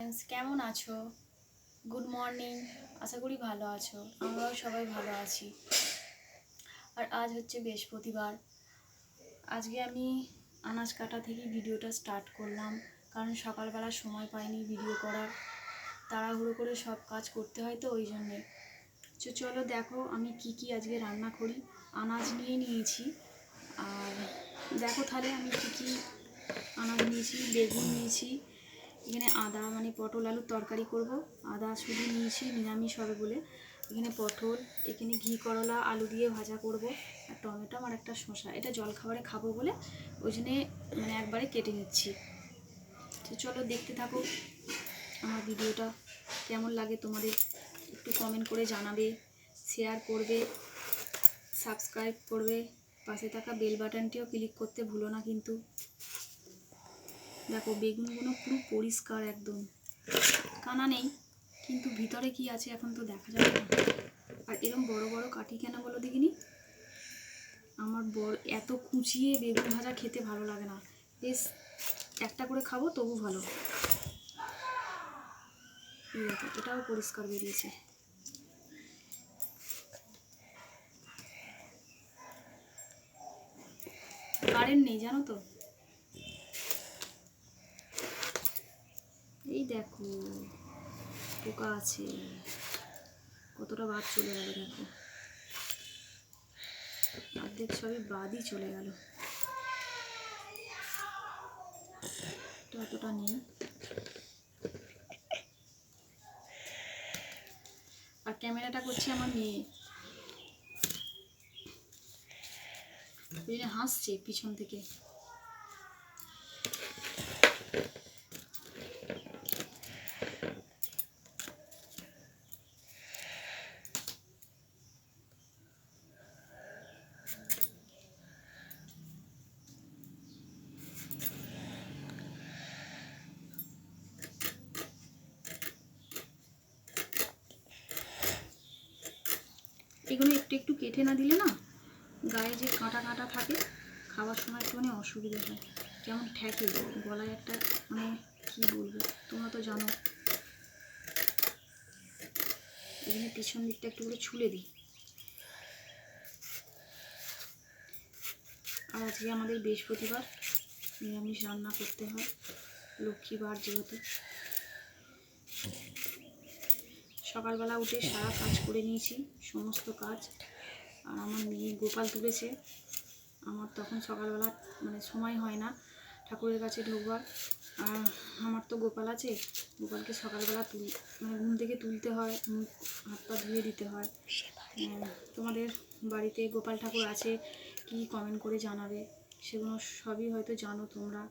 Friends, কেমন আছো? Good morning. আশা করি ভালো আছো। আমরাও সবাই ভালো আছি। আর আজ হচ্ছে বৃহস্পতিবার। আজকে আমি আনাজ কাটা থেকে ভিডিওটা স্টার্ট করলাম, কারণ সকালবেলা সময় পাইনি ভিডিও করার। তাড়াহুড়ো করে সব কাজ করতে হয়, তো ওই জন্যে। চলো দেখো আমি কি আজকে রান্না করি। আনাজ নিয়েছি। আর দেখো তাহলে আমি কি আনাজ নিয়েছি। বেগুন নিয়েছি, এখানে আদা মানে পটল আলুর তরকারি করব। আদা শুধু নিয়েছি, নিরামিষ হবে বলে। এখানে পটল, এখানে ঘি করলা আলু দিয়ে ভাজা করব, আর টমেটো আর একটা শসা। এটা জলখাবারে খাবো বলে ওই জন্যে মানে একবারে কেটে নিচ্ছি। তো চলো দেখতে থাকো আমার ভিডিওটা। কেমন লাগে তোমাদের একটু কমেন্ট করে জানাবে, শেয়ার করবে, সাবস্ক্রাইব করবে, পাশে থাকা বেল বাটনটিও ক্লিক করতে ভুলো না কিন্তু। দেখো বেগুনগুলো পুরো পরিষ্কার, একদম কানা নেই, কিন্তু ভিতরে কি আছে এখন তো দেখা যাবে না। আর এরকম বড় বড় কাঠি কেন বলো দেখিনি। আমার বড় এত কুচিয়ে বেগুন ভাজা খেতে ভালো লাগে না। বেশ একটা করে খাবো তবু ভালো। দেখো এটাও পরিষ্কার বেরিয়েছে। কারেন্ট নেই জানো তো। এই দেখো পোকা আছে, কতটা বাদ চলে গেল। দেখো অর্ধেক সবই বাদই চলে গেল, অতটা নেই। আর ক্যামেরাটা করছে আমার মেয়ে, হাসছে পিছন থেকে। এগুলো একটু একটু কেটে না দিলে না, গায়ে যে কাঁটা কাঁটা থাকে খাওয়ার সময় একটুখানি অসুবিধা হয়, কেমন ঠেকে গলায় একটা, মানে কী বলবো, তোমরা তো জানো। এখানে পিছন দিকটা একটু করে ছুলে দিই। আর আজকে আমাদের বৃহস্পতিবার, নিরামিষ রান্না করতে হয়, লক্ষ্মীবার যেহেতু। সকালবেলা উঠে সারা কাজ করে নিয়েছি, সমস্ত কাজ। আর আমার মেয়ে গোপাল তুলেছে। আমার তখন সকালবেলা মানে সময় হয় না ঠাকুরের কাছে ঢোকবার। আর আমার তো গোপাল আছে, গোপালকে সকালবেলা মানে ঘুম থেকে তুলতে হয়, মুখ হাত পা ধুয়ে দিতে হয়। তোমাদের বাড়িতে গোপাল ঠাকুর আছে কি কমেন্ট করে জানাবে, সেগুলো সবই হয়তো জানো তোমরা।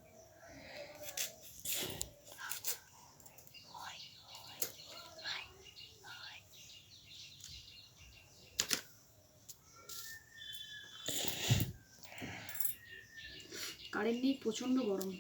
কারেন্ট নেই, প্রচণ্ড গরম।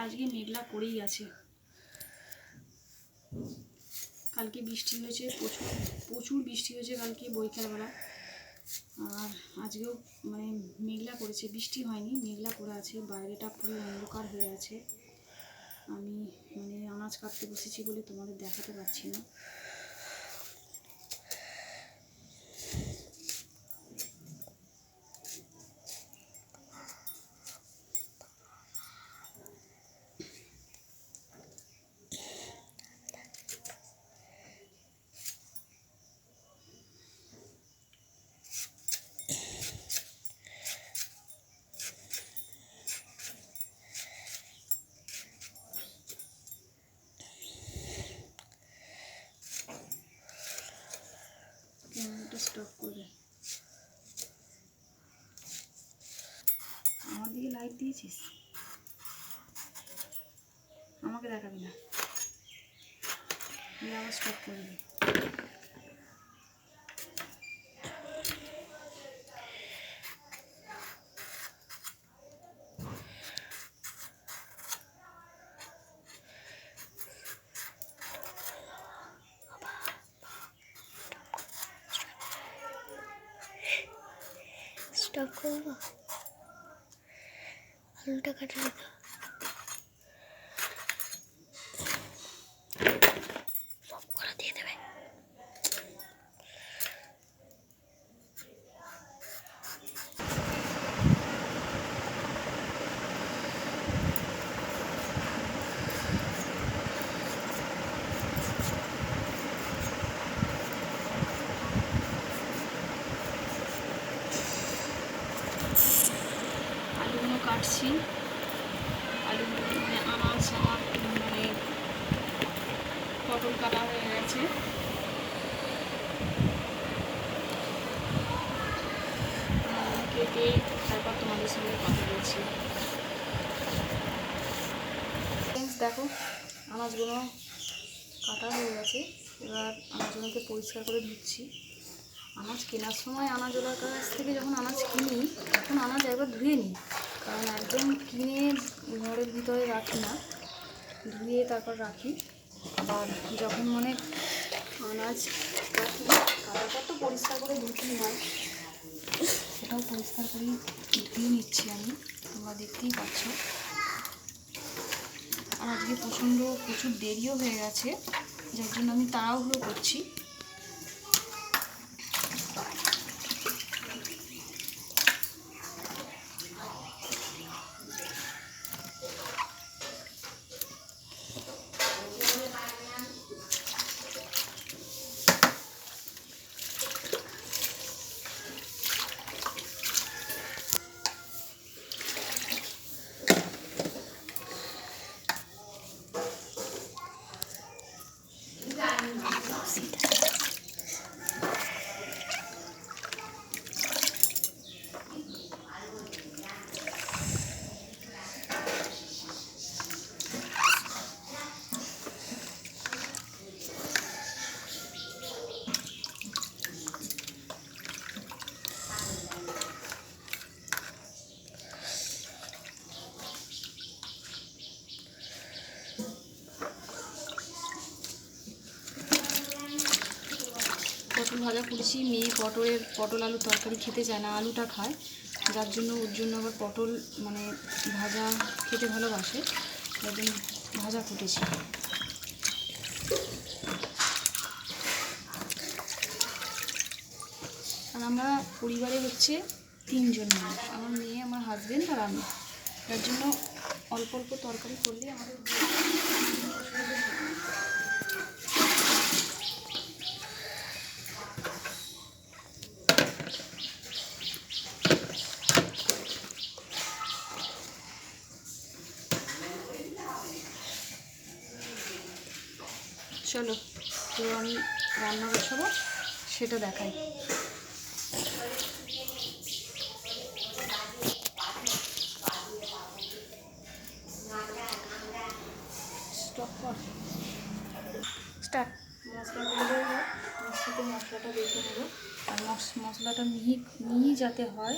আজকে মেঘলা করেই আছে। কালকে বৃষ্টি হয়েছে, প্রচুর বৃষ্টি হয়েছে কালকে বৈকালবেলা। আর আজকেও মানে মেঘলা করেছে, বৃষ্টি হয়নি, মেঘলা করে আছে, বাইরেটা পুরো অন্ধকার হয়ে আছে। আমি মানে আনাজ কাটতে বসেছি বলে তোমাদের দেখাতে পারছি না। ক্যামেরাটা স্টপ করবে। আমার দিকে লাইট দিয়েছিস, আমাকে দেখাবি না, আবার স্টপ করবি। স্টপ করবো, আলুটা কাটে রেখো। সব করে দিয়ে দেবে। আলুগুলো কাটছি, আলুগুলো মানে আনাজ আমার মানে পটল কাটা হয়ে গেছে। কেটে তারপর তোমাদের সঙ্গে কথা বলছি। দেখো আনাজগুলো কাটা হয়ে গেছে, এবার আনাজগুলোকে পরিষ্কার করে ধুচ্ছি। আনাজ কেনার সময় আনাজওয়ালার কাছ থেকে যখন আনাজ কিনি তখন আনাজ একবার ধুয়ে নিই, কারণ একদম কিনে ঘরের ভিতরে রাখি না, ধুয়ে তারপর রাখি। আর যখন মানে আনাজ রাখি কাটাটা তো পরিষ্কার করে ধুতেই হয়, সেটাও পরিষ্কার করে ধুয়ে নিচ্ছি আমি, তোমরা দেখতেই পাচ্ছ। আর আজকে প্রচুর দেরিও হয়ে গেছে, যার জন্য আমি তাড়াহুড়ো করছি। পটল ভাজা করেছি, মেয়ে পটল আলু তরকারি খেতে চায় না, আলুটা খায়, যার জন্য ওর জন্য আবার পটল মানে ভাজা খেতে ভালোবাসে, যার জন্য ভাজা কুটেছি। আর আমরা পরিবারে হচ্ছে 3 জন মানুষ, আমার মেয়ে, আমার হাজবেন্ড আর আমি, যার জন্য অল্প অল্প তরকারি করলে আমাদের চলো তো আমি রান্না বসাবো, সেটা দেখাই। স্টপ কর, স্টার্ট। মশলা করলেও হয়, মিক্সিতে মশলাটা বেটে নেব। আর মশলাটা মিহি মিহি যাতে হয়,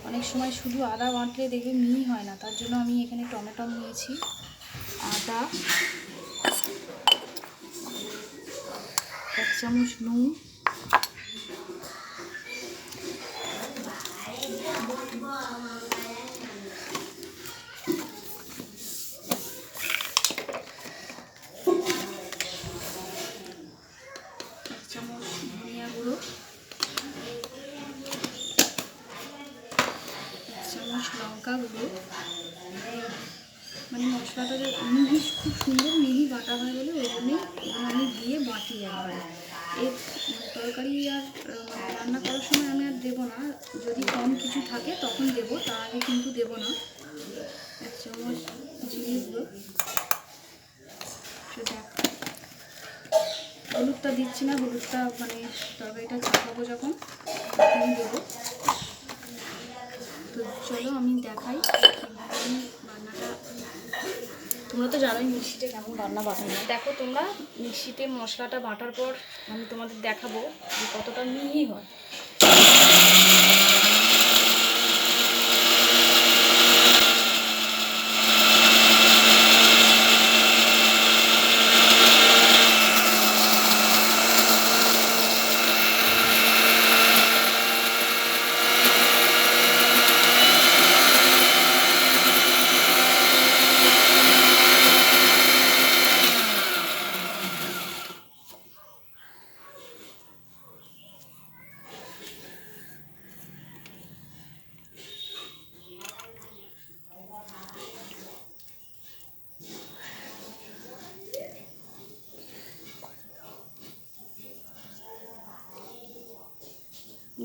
অনেক সময় শুধু আদা বাটলে দেখবে মিহি হয় না, তার জন্য আমি এখানে টমেটো নিয়েছি, আদা, 1 চামচ নুন, চামচ ধনিয়া গুঁড়ো, 1 চামচ লঙ্কা গুঁড়ো। মানে মশলাটা যে মিহি, খুব সুন্দর মিহি বাটা হয়ে গেলে ওই জন্যই আমি দিয়ে বাটি একবারে। এই তরকারি আর রান্না করার সময় আমি আর দেবো না, যদি কম কিছু থাকে তখন দেবো, তার আগে কিন্তু দেবো না। 1 চামচ জিরে গুঁড়ো, হলুদটা দিচ্ছি না, হলুদটা মানে তরকারিটা চাপাবো যখন তখনই দেবো। তো চলো আমি দেখাই আমি রান্নাটা। তোমরা তো জানোই মিক্সিতে কেমন রান্না বাটানো। দেখো তোমরা, মিক্সিতে মশলাটা বাটার পর আমি তোমাদের দেখাবো যে কতটা মিহি হয়।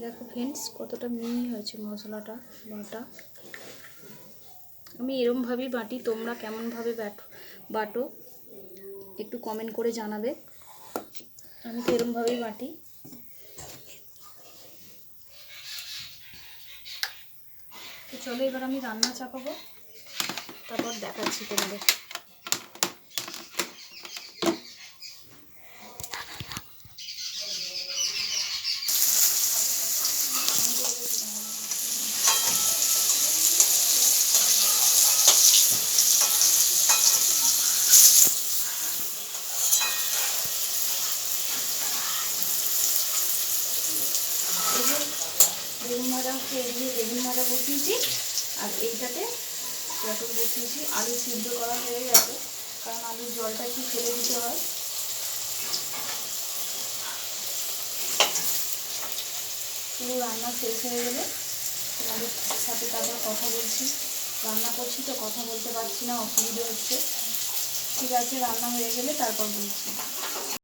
দেখো ফ্রেন্ডস কতটা মিহি হয়েছে মশলাটা বাটা। আমি এরমভাবেই বাটি, তোমরা কেমনভাবে বাটো একটু কমেন্ট করে জানাবে। আমি তো এরমভাবেই বাটি। তো চলো এবার আমি রান্না চাপাবো, তারপর দেখাচ্ছি তোমাদের। বেগুন ভাজা হচ্ছে, এদিকে বেগুন ভাজা বসিয়েছি, আর এইটাতে পটল বসিয়েছি। আলু সিদ্ধ করা হয়ে গেছে, কারণ আলুর জলটা একটু ফেলে দিতে হয়। পুরো রান্না শেষ হয়ে গেলে তোমাদের সাথে তারপর কথা বলছি। রান্না করছি তো কথা বলতে পারছি না, অসুবিধা হচ্ছে। ঠিক আছে, রান্না হয়ে গেলে তারপর বলছি।